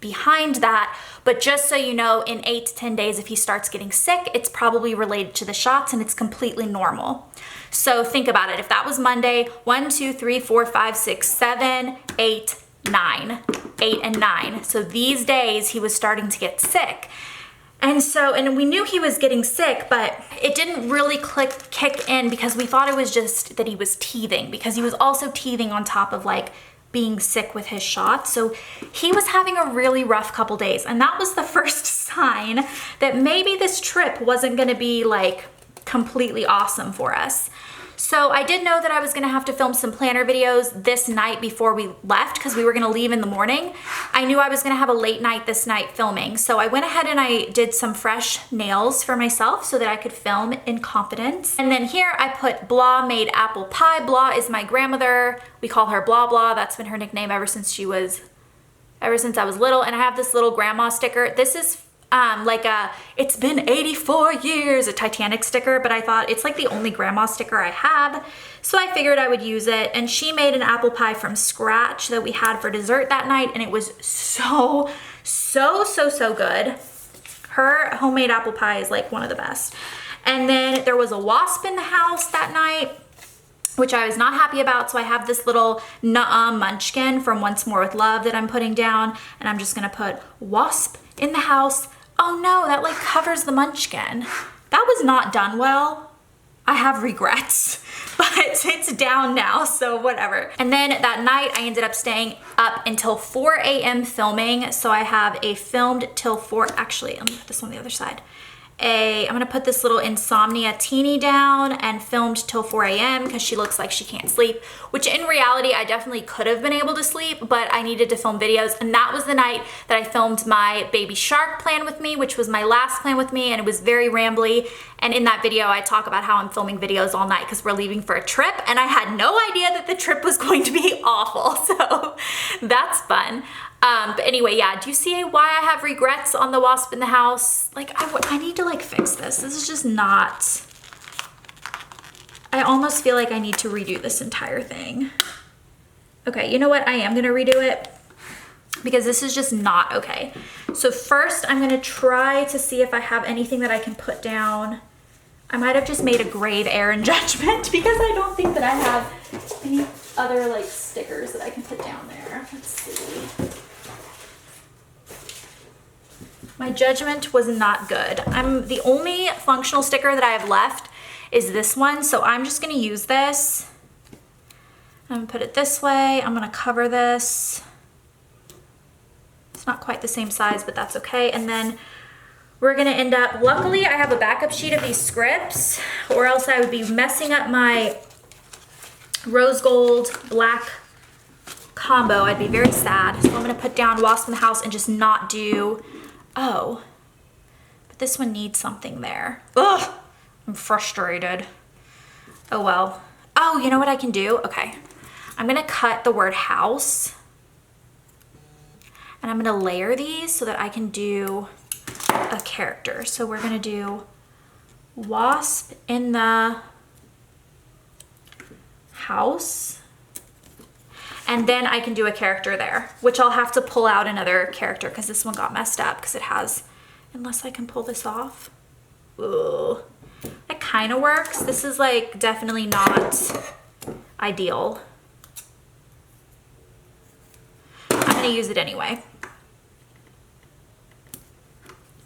behind that. But just so you know, in 8 to 10 days, if he starts getting sick, it's probably related to the shots and it's completely normal. So think about it. If that was Monday, 1, 2, 3, 4, 5, 6, 7, 8, 9, 8 and 9. So these days he was starting to get sick. And we knew he was getting sick, but it didn't really kick in because we thought it was just that he was teething, because he was also teething on top of like being sick with his shots. So he was having a really rough couple days. And that was the first sign that maybe this trip wasn't gonna be like completely awesome for us. So I did know that I was gonna have to film some planner videos this night before we left because we were gonna leave in the morning. I knew I was gonna have a late night this night filming. So I went ahead and I did some fresh nails for myself so that I could film in confidence. And then here I put Blah made apple pie. Blah is my grandmother. We call her Blah Blah. That's been her nickname ever since I was little. And I have this little grandma sticker. This is it's been 84 years, a Titanic sticker, but I thought it's like the only grandma sticker I have. So I figured I would use it. And she made an apple pie from scratch that we had for dessert that night. And it was so good. Her homemade apple pie is like one of the best. And then there was a wasp in the house that night, which I was not happy about. So I have this little Nuh-uh munchkin from Once More with Love that I'm putting down, and I'm just gonna put wasp in the house. Oh no, that like covers the munchkin. That was not done well. I have regrets, but it's down now, so whatever. And then that night I ended up staying up until 4 a.m. filming. So I have a filmed till 4, actually, let me put this on the other side. I'm gonna put this little Insomnia teeny down and filmed till 4 a.m. because she looks like she can't sleep, which in reality, I definitely could have been able to sleep, but I needed to film videos. And that was the night that I filmed my baby shark plan with me, which was my last plan with me, and it was very rambly. And in that video, I talk about how I'm filming videos all night because we're leaving for a trip, and I had no idea that the trip was going to be awful, so that's fun. But anyway, yeah, do you see why I have regrets on the wasp in the house? Like, I need to like fix this. This is just not, I almost feel like I need to redo this entire thing. Okay, you know what? I am gonna redo it because this is just not okay. So first I'm gonna try to see if I have anything that I can put down. I might have just made a grave error in judgment because I don't think that I have any other like stickers that I can put down there. Let's see. My judgment was not good. The only functional sticker that I have left is this one, so I'm just gonna use this. I'm gonna put it this way. I'm gonna cover this. It's not quite the same size, but that's okay. And then we're gonna end up, luckily I have a backup sheet of these scripts, or else I would be messing up my rose gold black combo. I'd be very sad. So I'm gonna put down Wasp in the House and just not do, oh, but this one needs something there. Ugh, I'm frustrated. Oh well. Oh, you know what I can do? Okay, I'm gonna cut the word house and I'm gonna layer these so that I can do a character. So we're gonna do wasp in the house, and then I can do a character there, which I'll have to pull out another character because this one got messed up because it has, unless I can pull this off. Ooh, that kind of works. This is like definitely not ideal. I'm gonna use it anyway.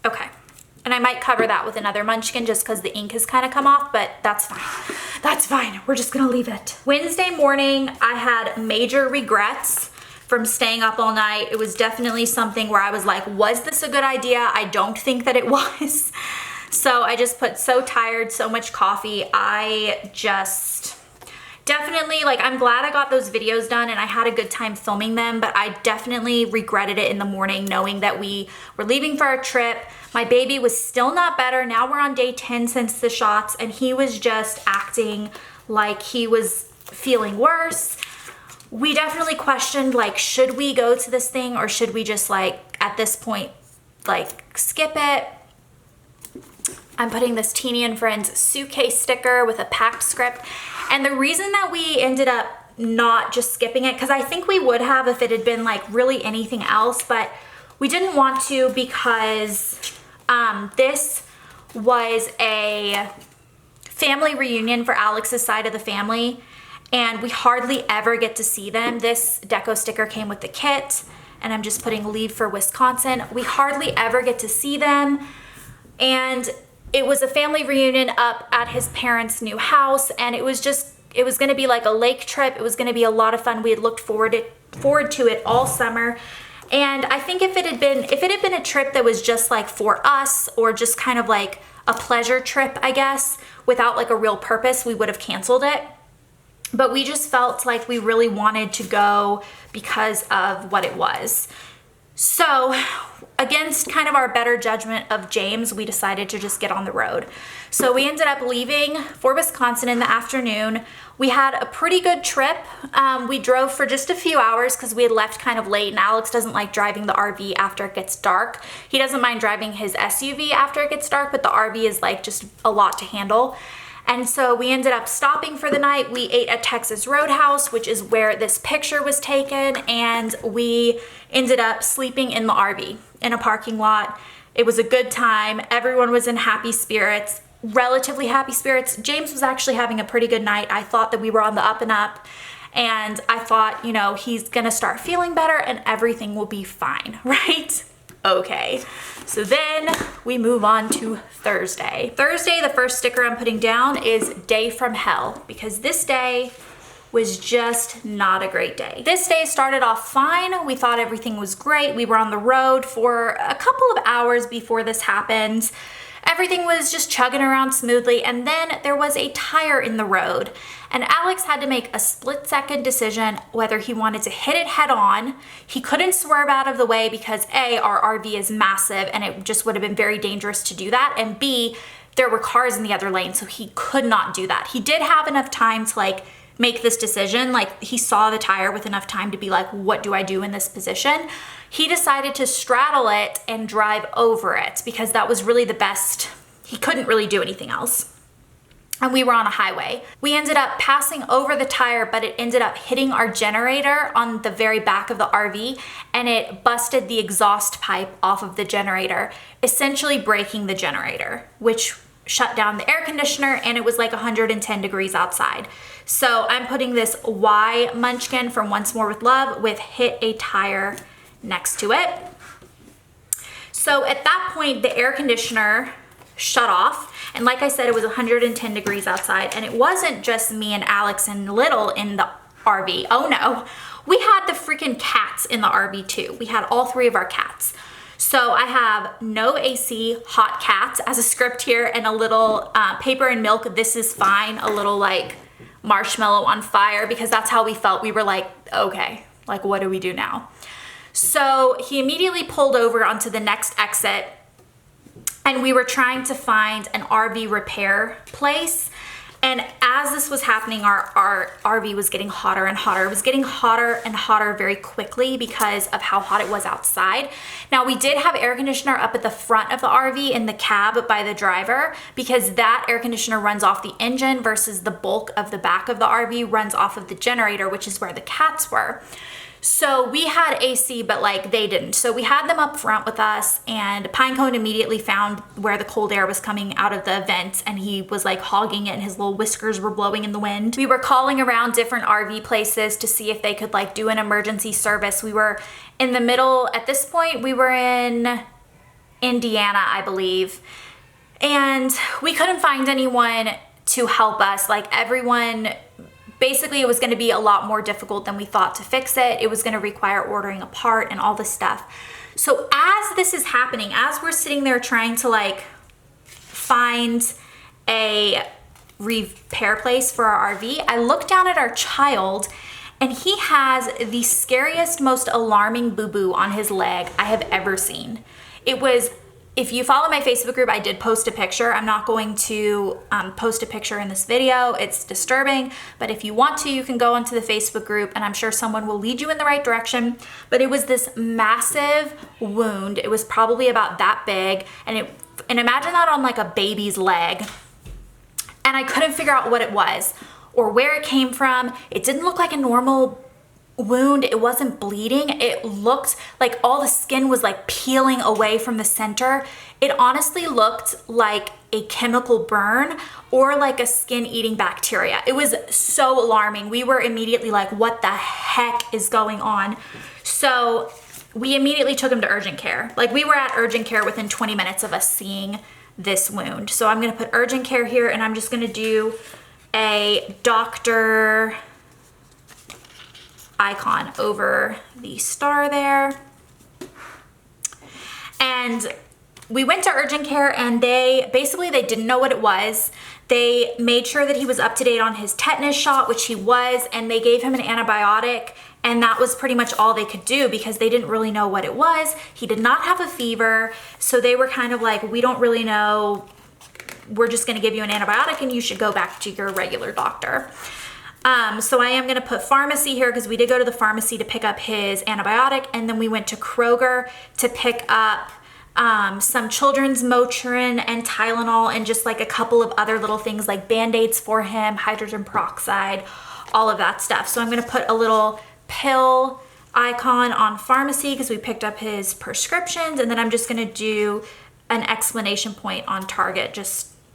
Okay, and I might cover that with another munchkin just because the ink has kind of come off, but that's fine. That's fine, we're just gonna leave it. Wednesday morning, I had major regrets from staying up all night. It was definitely something where I was like, was this a good idea? I don't think that it was. So I just put so tired, so much coffee. I just definitely, like, I'm glad I got those videos done and I had a good time filming them, but I definitely regretted it in the morning knowing that we were leaving for our trip. My baby was still not better. Now we're on day 10 since the shots, and he was just acting like he was feeling worse. We definitely questioned, like, should we go to this thing or should we just, like, at this point, like, skip it? I'm putting this Teeny and Friends suitcase sticker with a packed script. And the reason that we ended up not just skipping it, because I think we would have if it had been like really anything else, but we didn't want to because this was a family reunion for Alex's side of the family, and we hardly ever get to see them. This deco sticker came with the kit, and I'm just putting leave for Wisconsin. We hardly ever get to see them, and it was a family reunion up at his parents' new house, and it was gonna be like a lake trip. It was gonna be a lot of fun. We had looked forward to it all summer. And I think if it had been a trip that was just like for us, or just kind of like a pleasure trip, I guess, without like a real purpose, we would have canceled it. But we just felt like we really wanted to go because of what it was. So against kind of our better judgment of James, we decided to just get on the road. So we ended up leaving for Wisconsin in the afternoon. We had a pretty good trip. We drove for just a few hours because we had left kind of late, and Alex doesn't like driving the RV after it gets dark. He doesn't mind driving his SUV after it gets dark, but the RV is like just a lot to handle. And so we ended up stopping for the night. We ate at Texas Roadhouse, which is where this picture was taken, and we ended up sleeping in the RV in a parking lot. It was a good time. Everyone was in happy spirits, relatively happy spirits. James was actually having a pretty good night. I thought that we were on the up and up, and I thought, you know, he's gonna start feeling better and everything will be fine, right? Okay, so then we move on to Thursday. Thursday, the first sticker I'm putting down is Day from Hell, because this day was just not a great day. This day started off fine. We thought everything was great. We were on the road for a couple of hours before this happened. Everything was just chugging around smoothly, and then there was a tire in the road, and Alex had to make a split-second decision whether he wanted to hit it head on. He couldn't swerve out of the way because A, our RV is massive and it just would have been very dangerous to do that, and B, there were cars in the other lane, so he could not do that. He did have enough time to like make this decision. Like, he saw the tire with enough time to be like, what do I do in this position? He decided to straddle it and drive over it because that was really the best. He couldn't really do anything else. And we were on a highway. We ended up passing over the tire, but it ended up hitting our generator on the very back of the RV, and it busted the exhaust pipe off of the generator, essentially breaking the generator, which shut down the air conditioner, and it was like 110 degrees outside. So I'm putting this Y Munchkin from Once More with Love with hit a tire next to it. So at that point, the air conditioner shut off. And like I said, it was 110 degrees outside, and it wasn't just me and Alex and Little in the RV. Oh no, we had the freaking cats in the RV too. We had all three of our cats. So I have no AC, hot cats as a script here, and a little paper and milk, this is fine, a little like marshmallow on fire, because that's how we felt. We were like, okay, like what do we do now? So he immediately pulled over onto the next exit, and we were trying to find an RV repair place. And as this was happening, our RV was getting hotter and hotter. It was getting hotter and hotter very quickly because of how hot it was outside. Now, we did have air conditioner up at the front of the RV in the cab by the driver, because that air conditioner runs off the engine versus the bulk of the back of the RV runs off of the generator, which is where the cats were. So we had AC, but like they didn't. So we had them up front with us, and Pinecone immediately found where the cold air was coming out of the vent, and he was like hogging it and his little whiskers were blowing in the wind. We were calling around different RV places to see if they could like do an emergency service. We were in the middle, at this point, we were in Indiana, I believe, and we couldn't find anyone to help us. Like everyone, basically, it was going to be a lot more difficult than we thought to fix it. It was going to require ordering a part and all this stuff. So as this is happening, as we're sitting there trying to like find a repair place for our RV, I look down at our child, and he has the scariest, most alarming boo-boo on his leg I have ever seen. It was, if you follow my Facebook group, I did post a picture. I'm not going to post a picture in this video. It's disturbing, but if you want to, you can go onto the Facebook group, and I'm sure someone will lead you in the right direction. But it was this massive wound. It was probably about that big, and imagine that on like a baby's leg. And I couldn't figure out what it was or where it came from. It didn't look like a normal wound. It wasn't bleeding. It looked like all the skin was like peeling away from the center. It honestly looked like a chemical burn or like a skin-eating bacteria. It was so alarming. We were immediately like, what the heck is going on? So we immediately took him to urgent care. Like, we were at urgent care within 20 minutes of us seeing this wound. So I'm gonna put urgent care here, and I'm just gonna do a doctor icon over the star there. And we went to urgent care, and they didn't know what it was. They made sure that he was up to date on his tetanus shot, which he was, and they gave him an antibiotic, and that was pretty much all they could do because they didn't really know what it was. He did not have a fever, so they were kind of like, we don't really know. We're just gonna give you an antibiotic and you should go back to your regular doctor. So I am gonna put pharmacy here because we did go to the pharmacy to pick up his antibiotic, and then we went to Kroger to pick up some children's Motrin and Tylenol, and just like a couple of other little things like Band-Aids for him, hydrogen peroxide, all of that stuff. So I'm gonna put a little pill icon on pharmacy because we picked up his prescriptions, and then I'm just gonna do an explanation point on Target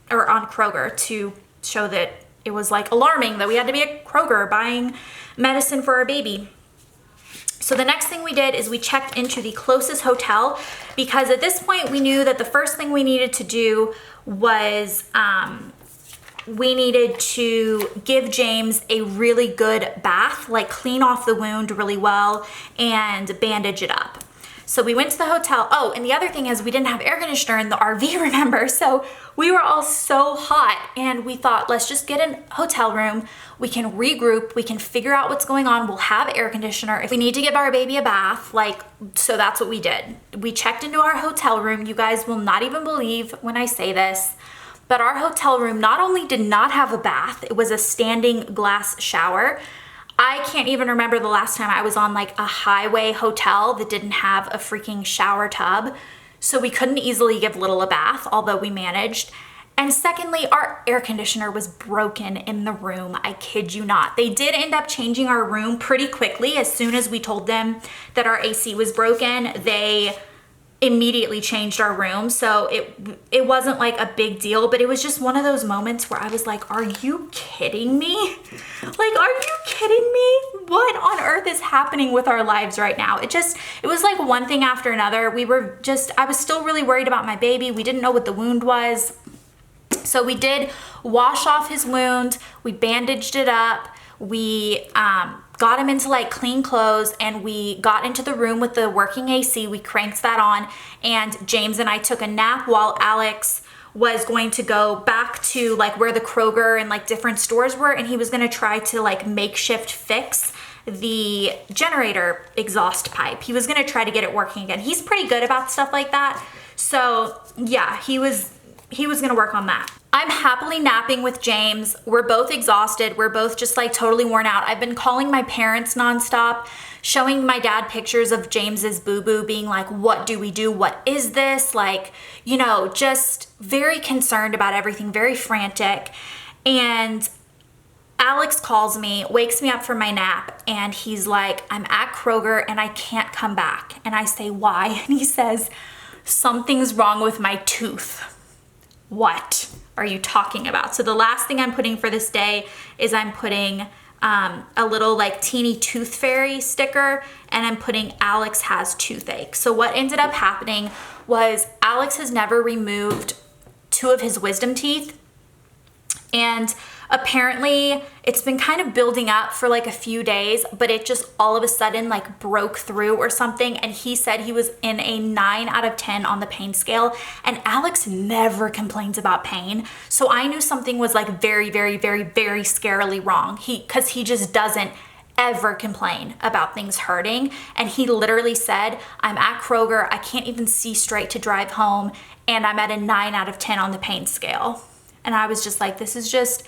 or on Kroger to show that it was like alarming that we had to be at Kroger buying medicine for our baby. So the next thing we did is we checked into the closest hotel, because at this point we knew that the first thing we needed to do was we needed to give James a really good bath, like clean off the wound really well and bandage it up. So we went to the hotel. Oh, and the other thing is we didn't have air conditioner in the RV, remember? So we were all so hot and we thought, let's just get a hotel room. We can regroup. We can figure out what's going on. We'll have air conditioner. If we need to give our baby a bath, so that's what we did. We checked into our hotel room. You guys will not even believe when I say this, but our hotel room not only did not have a bath, it was a standing glass shower. I can't even remember the last time I was on like a highway hotel that didn't have a freaking shower tub. So we couldn't easily give Little a bath, although we managed. And secondly, our air conditioner was broken in the room. I kid you not. They did end up changing our room pretty quickly. As soon as we told them that our AC was broken, they immediately changed our room. So it wasn't like a big deal, but it was just one of those moments where I was like, are you kidding me? Like, are you kidding me? What on earth is happening with our lives right now? It was like one thing after another. I was still really worried about my baby. We didn't know what the wound was. So we did wash off his wound. We bandaged it up. We got him into like clean clothes, and we got into the room with the working AC. We cranked that on, and James and I took a nap while Alex was going to go back to like where the Kroger and like different stores were, and he was going to try to like makeshift fix the generator exhaust pipe. He was going to try to get it working again. He's pretty good about stuff like that. So yeah, he was going to work on that. I'm happily napping with James. We're both exhausted. We're both just like totally worn out. I've been calling my parents nonstop, showing my dad pictures of James's boo-boo, being like, what do we do? What is this? Like, just very concerned about everything, very frantic. And Alex calls me, wakes me up from my nap, and he's like, I'm at Kroger and I can't come back. And I say, why? And he says, something's wrong with my tooth. What are you talking about? So the last thing I'm putting for this day is I'm putting a little like teeny tooth fairy sticker, and I'm putting Alex has toothache. So what ended up happening was Alex has never removed 2 of his wisdom teeth, and apparently it's been kind of building up for like a few days, but it just all of a sudden like broke through or something. And he said he was in a 9 out of 10 on the pain scale. And Alex never complains about pain. So I knew something was like very, very, very, very scarily wrong. Because he just doesn't ever complain about things hurting. And he literally said, I'm at Kroger. I can't even see straight to drive home. And I'm at a 9 out of 10 on the pain scale. And I was just like, this is just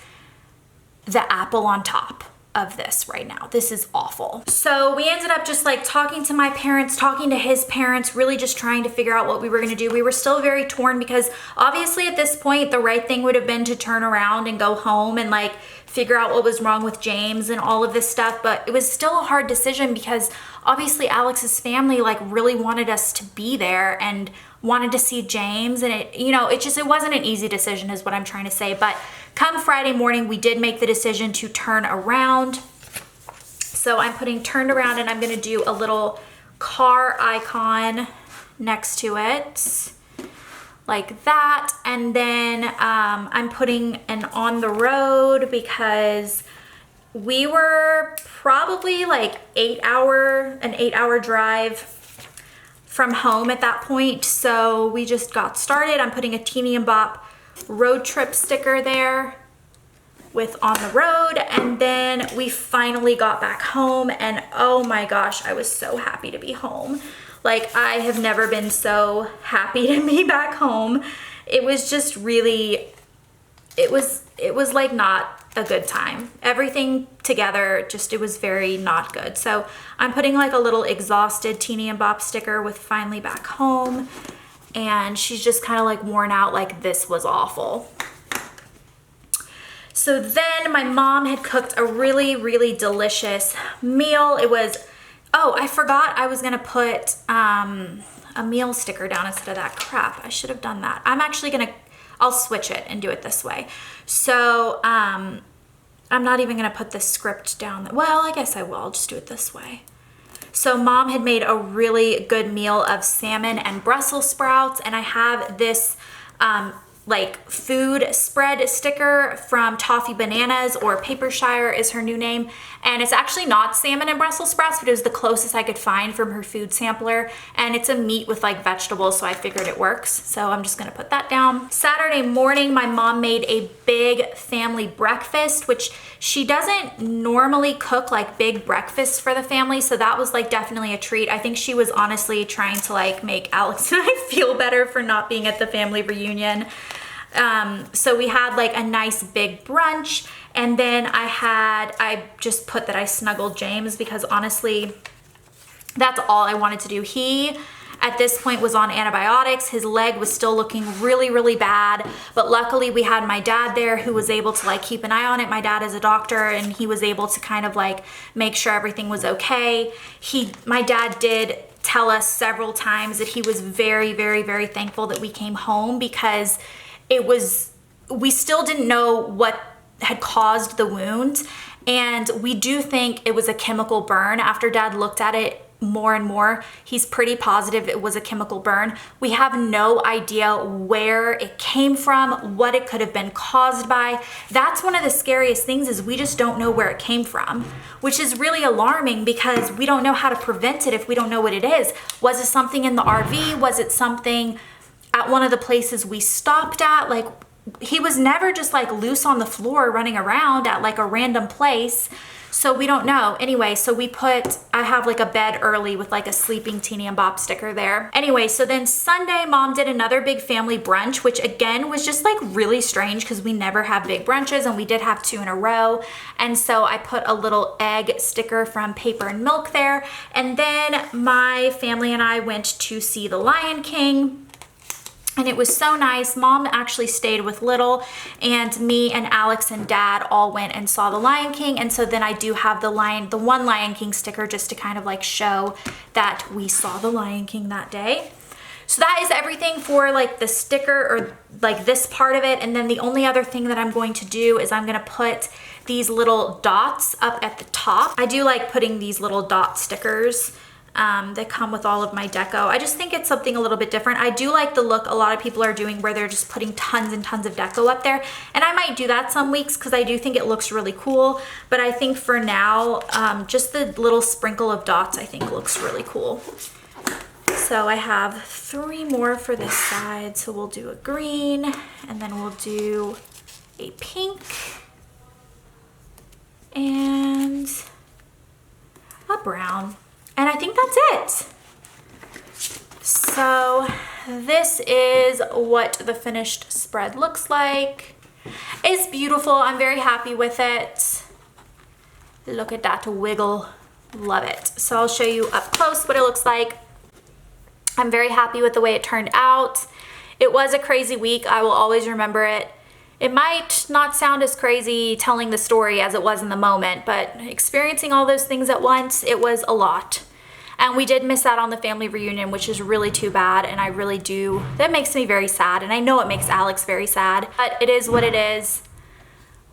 the apple on top of this right now. This is awful. So we ended up just like talking to my parents, talking to his parents, really just trying to figure out what we were gonna do. We were still very torn because obviously at this point, the right thing would have been to turn around and go home and like figure out what was wrong with James and all of this stuff. But it was still a hard decision because obviously Alex's family like really wanted us to be there and wanted to see James, and it wasn't an easy decision is what I'm trying to say. But come Friday morning, we did make the decision to turn around. So I'm putting turned around, and I'm gonna do a little car icon next to it like that. And then I'm putting an on the road because we were probably like an 8-hour drive from home at that point. So we just got started. I'm putting a Teeny and Bop road trip sticker there with on the road. And then we finally got back home, and oh my gosh, I was so happy to be home. Like, I have never been so happy to be back home. It was just really, it was like not a good time. Everything together, it was very not good. So I'm putting like a little exhausted Teeny and Bop sticker with finally back home. And she's just kind of like worn out, like this was awful. So then my mom had cooked a really, really delicious meal. It was, oh, I forgot I was gonna put a meal sticker down instead of that. Crap, I should have done that. I'll switch it and do it this way. So, I'm not even gonna put the script down. Well, I guess I will. I'll just do it this way. So Mom had made a really good meal of salmon and Brussels sprouts, and I have this like food spread sticker from Toffee Bananas, or Papershire is her new name. And it's actually not salmon and Brussels sprouts, but it was the closest I could find from her food sampler. And it's a meat with like vegetables, so I figured it works. So I'm just gonna put that down. Saturday morning, my mom made a big family breakfast, which she doesn't normally cook like big breakfasts for the family. So that was like definitely a treat. I think she was honestly trying to like make Alex and I feel better for not being at the family reunion. So we had like a nice big brunch, and then I just put that I snuggled James because honestly, that's all I wanted to do. He, at this point, was on antibiotics. His leg was still looking really, really bad, but luckily we had my dad there who was able to like keep an eye on it. My dad is a doctor, and he was able to kind of like make sure everything was okay. My dad did tell us several times that he was very, very, very thankful that we came home, because we still didn't know what had caused the wound. And we do think it was a chemical burn. After Dad looked at it more and more, he's pretty positive it was a chemical burn. We have no idea where it came from, what it could have been caused by. That's one of the scariest things, is we just don't know where it came from, which is really alarming because we don't know how to prevent it if we don't know what it is. Was it something in the RV? Was it something at one of the places we stopped at? Like, he was never just like loose on the floor running around at like a random place. So we don't know. Anyway, so I have like a bed early with like a sleeping Teeny and Bop sticker there. Anyway, so then Sunday, Mom did another big family brunch, which again was just like really strange because we never have big brunches, and we did have 2 in a row. And so I put a little egg sticker from Paper and Milk there. And then my family and I went to see The Lion King. And it was so nice. Mom actually stayed with Little, and me and Alex and Dad all went and saw The Lion King. And so then I do have the one Lion King sticker just to kind of like show that we saw The Lion King that day. So that is everything for like the sticker, or like this part of it. And then the only other thing that I'm going to do is I'm gonna put these little dots up at the top. I do like putting these little dot stickers that come with all of my deco. I just think it's something a little bit different. I do like the look a lot of people are doing where they're just putting tons and tons of deco up there. And I might do that some weeks because I do think it looks really cool. But I think for now, just the little sprinkle of dots I think looks really cool. So I have 3 more for this side. So we'll do a green, and then we'll do a pink, and a brown. And I think that's it. So this is what the finished spread looks like. It's beautiful. I'm very happy with it. Look at that wiggle. Love it. So I'll show you up close what it looks like. I'm very happy with the way it turned out. It was a crazy week. I will always remember it. It might not sound as crazy telling the story as it was in the moment, but experiencing all those things at once, it was a lot. And we did miss out on the family reunion, which is really too bad, and I really do. That makes me very sad, and I know it makes Alex very sad, but it is what it is.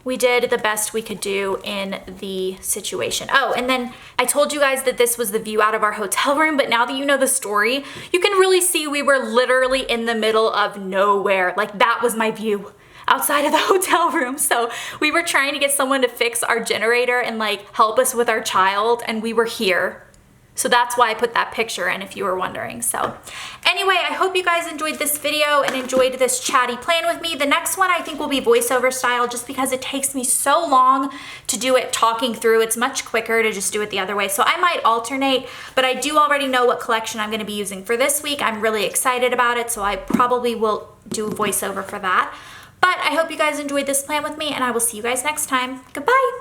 We did the best we could do in the situation. Oh, and then I told you guys that this was the view out of our hotel room, but now that you know the story, you can really see we were literally in the middle of nowhere. Like, that was my view outside of the hotel room. So we were trying to get someone to fix our generator and like help us with our child, and we were here. So that's why I put that picture in, if you were wondering. So anyway, I hope you guys enjoyed this video and enjoyed this chatty plan with me. The next one I think will be voiceover style, just because it takes me so long to do it talking through. It's much quicker to just do it the other way. So I might alternate, but I do already know what collection I'm gonna be using for this week. I'm really excited about it, so I probably will do voiceover for that. But I hope you guys enjoyed this plan with me, and I will see you guys next time. Goodbye.